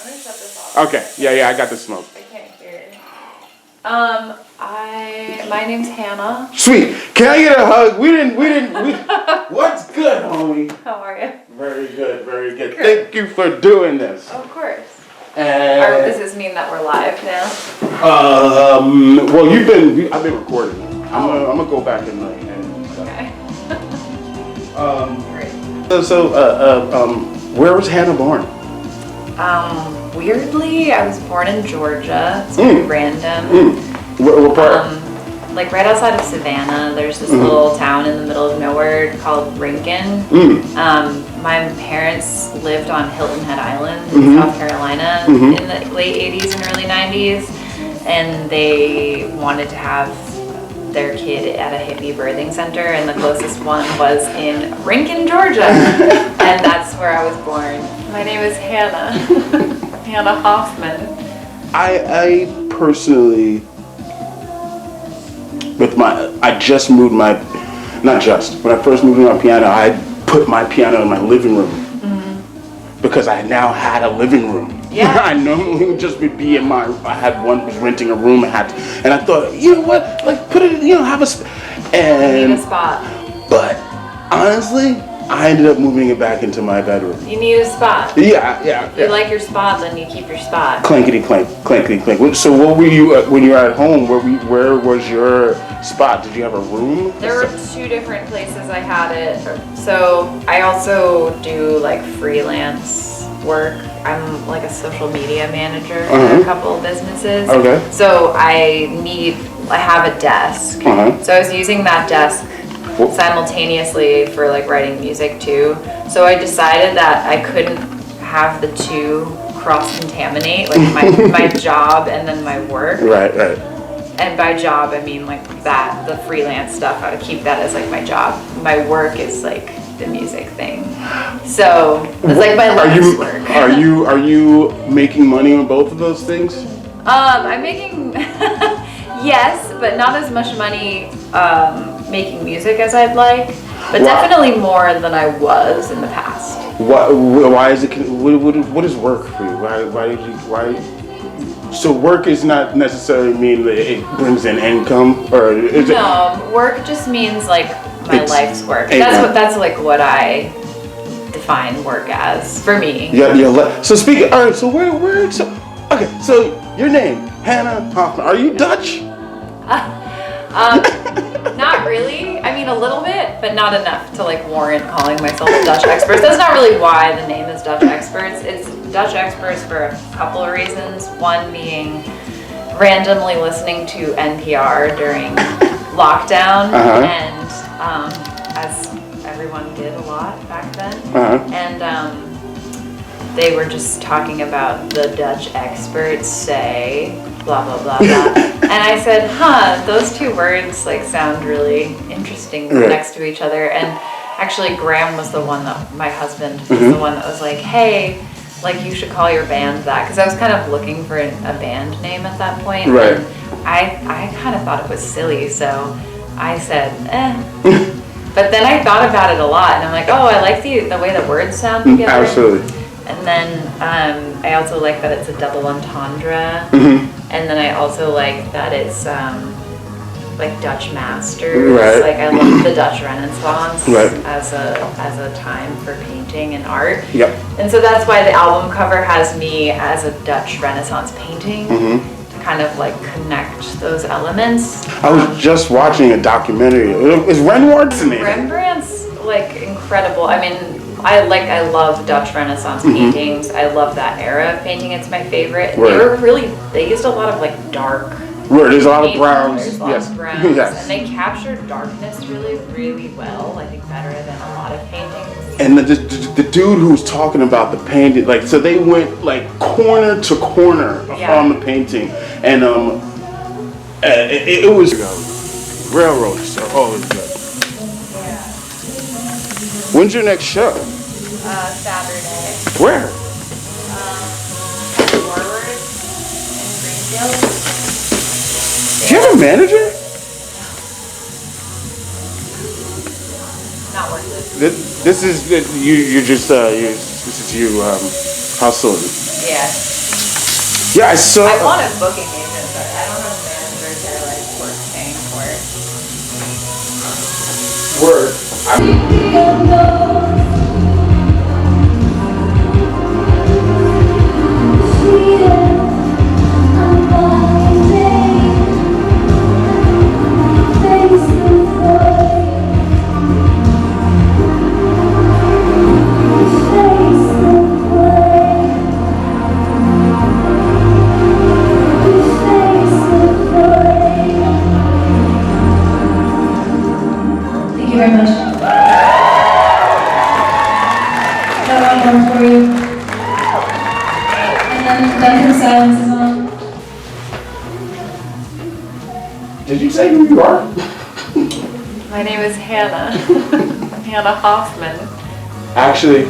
I'm gonna shut this off. Okay. Yeah, I got the smoke. I can't hear it. My name's Hannah. Sweet. Can I get a hug? We didn't. What's good, homie? How are you? Very good. Thank you for doing this. Of course. And Does this mean that we're live now? Well, I've been recording. I'm gonna go back and Okay. Great. So, where was Hannah born? Weirdly, I was born in Georgia. It's very random. What part? Like right outside of Savannah, there's this little town in the middle of nowhere called Rincon. My parents lived on Hilton Head Island in South Carolina in the late 80s and early 90s, and they wanted to have their kid at a hippie birthing center, and the closest one was in Rincon, Georgia, and that's where I was born. My name is Hannah. Hannah Hoffman. I personally, when I first moved my piano, I put my piano in my living room because I now had a living room. Yeah. I normally would just be in I was renting a room and I thought, you know what, like put it, have a Need a spot. But honestly, I ended up moving it back into my bedroom. You need a spot. Yeah. You like your spot, then you keep your spot. Clankety clank, clankety clank. So what were you, when you were at home, where was your spot? Did you have a room? There were two different places I had it. So I also do like freelance work. I'm like a social media manager for a couple of businesses. Okay. So I have a desk. So I was using that desk simultaneously for like writing music too. So I decided that I couldn't have the two cross-contaminate, like my job and then my work. Right. And by job, I mean like the freelance stuff. I would keep that as like my job. My work is like the music thing. So it's like my life's work. Are you making money on both of those things? I'm making yes, but not as much money making music as I'd like, but definitely more than I was in the past. Why is it? What is work for you? Why? So work is not necessarily mean that it brings in income, or is it? No, work just means like my life's work. That's like what I define work as for me. Yeah. So speaking. All right. So where? So your name, Hannah Hoffman. Are you Dutch? Not really. I mean, a little bit, but not enough to like warrant calling myself a Dutch expert. That's not really why the name is Dutch Experts. It's Dutch Experts for a couple of reasons. One being randomly listening to NPR during lockdown, and as everyone did a lot back then, and they were just talking about the Dutch experts say blah blah blah blah, and I said, those two words like sound really interesting next to each other. And actually Graham was the one that my husband was the one that was like, hey, like you should call your band that, because I was kind of looking for a band name at that point, and I kind of thought it was silly, so I said but then I thought about it a lot, and I'm like, oh, I like the way the words sound together. Absolutely. And then I also like that it's a double entendre. And then I also like that it's like Dutch masters. Right. Like I love the Dutch Renaissance as a time for painting and art. Yep. And so that's why the album cover has me as a Dutch Renaissance painting to kind of like connect those elements. I was just watching a documentary. Is Rembrandt's name? Rembrandt's like incredible. I mean, I love Dutch Renaissance paintings. I love that era of painting. It's my favorite. They used a lot of like dark. There's a lot of browns. There's a lot of browns. And they captured darkness really, really well. I think better than a lot of paintings. And the dude who was talking about the painting, like, so they went like corner to corner on the painting, and it was railroad. So always good. Yeah. When's your next show? Saturday. Where? Forward in Greenfield. Do you have a manager? Not worth it. This is you. You're just this is you hustling. Yeah. Yeah, I saw. I want a booking agent, but I don't know managers that are like worth paying for. Word. Thank you very much. Got one more for you. And then Duncan Silence is on. Did you say who you are? My name is Hannah. Hannah Hoffman. Actually.